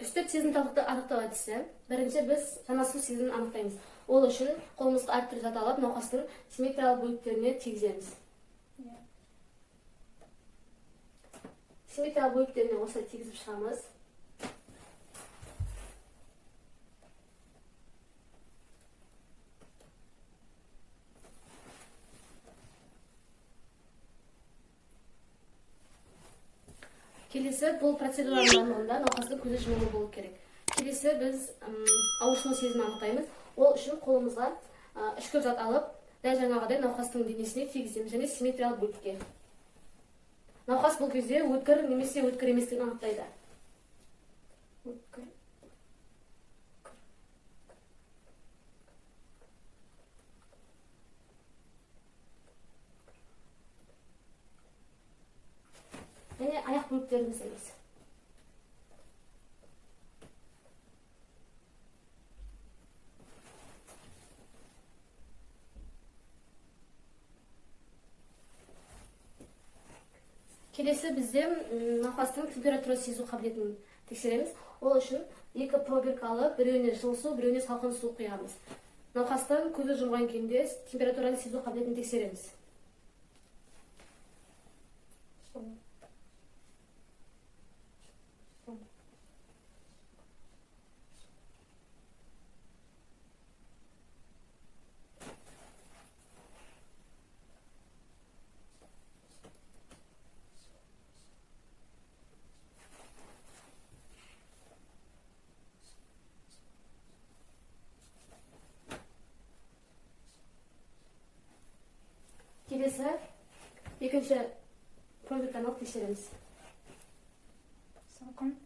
үстірт сезімталдықты анықтау әдісі. Бірінші біз жанасу сезімін анықтаймыз. Ол үшін қолымызға әртүрлі зат алып, науқастың симметриялық бөліктеріне тигіземіз. Симметриялық бөліктеріне осылай тигізіп шығамыз. Келесі бұл процедураның барлығында науқастың көзі жұмулы болу керек. Келесі біз ауырсыну сезімін анықтаймыз. Ол үшін қолымызға үшкір зат алып, дәл жаңағыдай науқастың денесіне тигіземіз және симметриялық бөлікке. Науқас бұл кезде өткір немесе өткір еместігін анықтайды. Және аяқ бөліктерін жасаймыз. Келесі бізде науқастың температура сезу қабілетін тексереміз. Ол үшін екі пробирка алып, біреуіне жылы су, біреуіне салқын су құямыз. Науқастың көзі жұмған күйінде температураны сезу қабілетін тексереміз. Келесі екінші пробирканы алып тексереміз. Салқын.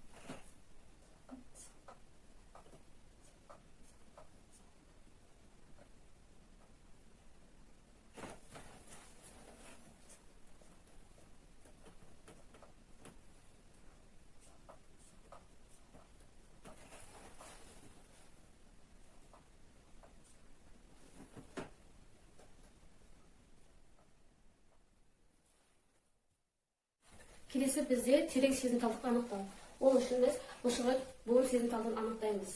Келесі бізде терең сезімталдықты анықтау. Ол үшін біз бұлшықет буын сезімталдығын анықтаймыз.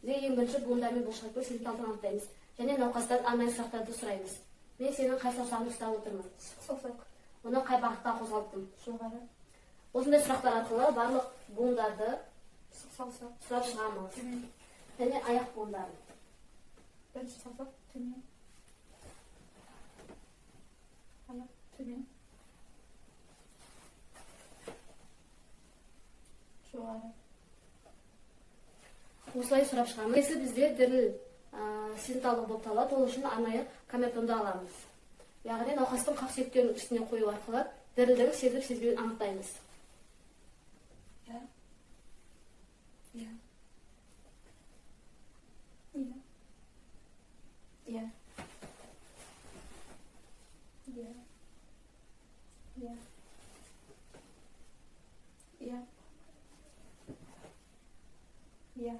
Ең бірінші буындар мен бұлшықет буын сезімталдығын анықтаймыз. Және науқастан арнайы сұрақтарды сұраймыз. Мен сенің қай саусағыңды ұстап отырмын? Саусақ. Оны қай бағытта қозғалттым? Жоғары. Осындай сұрақтар арқылы барлық буындарды Саусақ. сұрап шығамыз. Төмен. Және аяқ буындарын. Бірінші саусақ. Төмен. Аяқ. Төмен. Жоғары. Осылай сұрап шығамыз. Келесі бізде діріл сезімталдығы болып табылады. Ол үшін арнайы камертонды аламыз. Яғни науқастың қақ сүйектерінің үстіне қою арқылы дірілдің сезіліп сезбеуін анықтаймыз. Иә. Иә. Иә. Иә. Иә. Иә. Иә.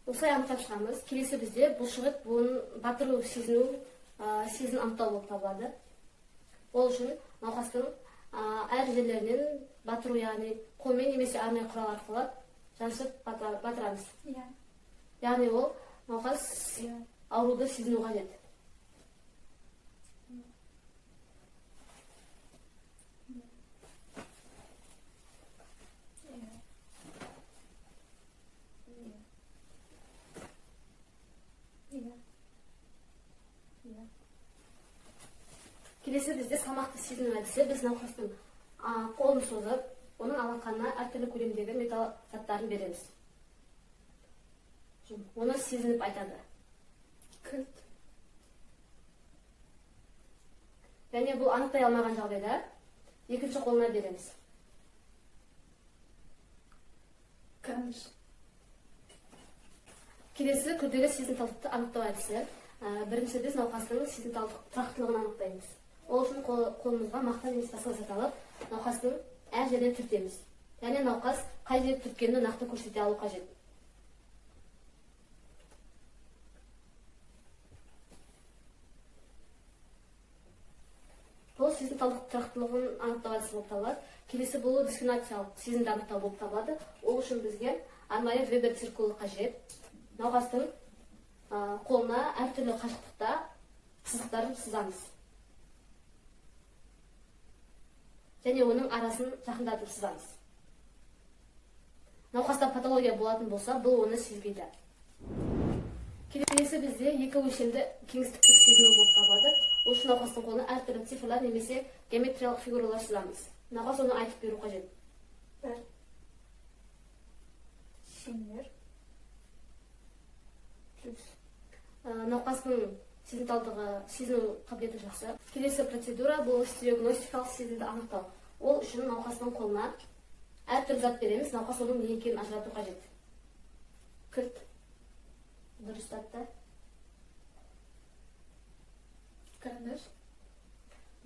Осылай анықтап шығамыз. Келесі бізде бұлшықет буын батыру сезіну сезін анықтау болып табылады. Ол үшін науқастың әр жерлерінен батыру, яғни қолмен немесе арнайы құрал арқылы жаншып батырамыз. Иә. Яғни ол науқас ауруды сезіну қажет. Келесі бізде салмақты сезіну әдісі. Біз науқастың қолын созып, оның алақанына әртүрлі көлемдегі металл заттарын береміз. Оны сезініп айтады. Кілт. Және бұл анықтай алмаған жағдайда екінші қолына береміз. Камыш. Келесі күрделі сезімталдықты анықтау әдісі. Бірінші біз науқастың сезімталдық тұрақтылығын анықтаймыз. Ол үшін қолымызға мақта немесе басқа зат алып, науқастың әр жерден түртеміз. Және науқас қай жерде түрткенін нақты көрсете алу қажет. Бұл сезімталдық тұрақтылығын анықтау әдісі. науқасы болып табылады. Келесі бұл дискриминациялық сезімді анықтау болып табылады. Ол үшін бізге арнайы вебер циркулы қажет. Науқастың қолына әртүрлі қашықтықта сызықтарын сызамыз. Және оның арасын жақындатып сызамыз. Науқаста патология болатын болса, бұл оны сезбейді. Келесі бізде екі өлшемді кеңістіктік сезіну болып табылады. Ол үшін науқастың қолына әртүрлі цифрлар немесе геометриялық фигуралар сызамыз. Науқас оны айтып беру қажет. Бір. Шеңбер. Плюс. Науқастың сезімталдығы, сезіну қабілеті жақсы. Келесі процедура бұл стереогностикалық сезімді анықтау. Ол үшін науқастың қолына әртүрлі зат береміз. Науқас оның не екенін ажырату қажет. Кілт. Дұрыс затты. Карандаш.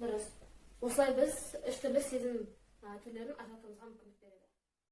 Дұрыс. Осылай біз үш түрлі сезім түрлерін ажыратуымызға мүмкіндік береді.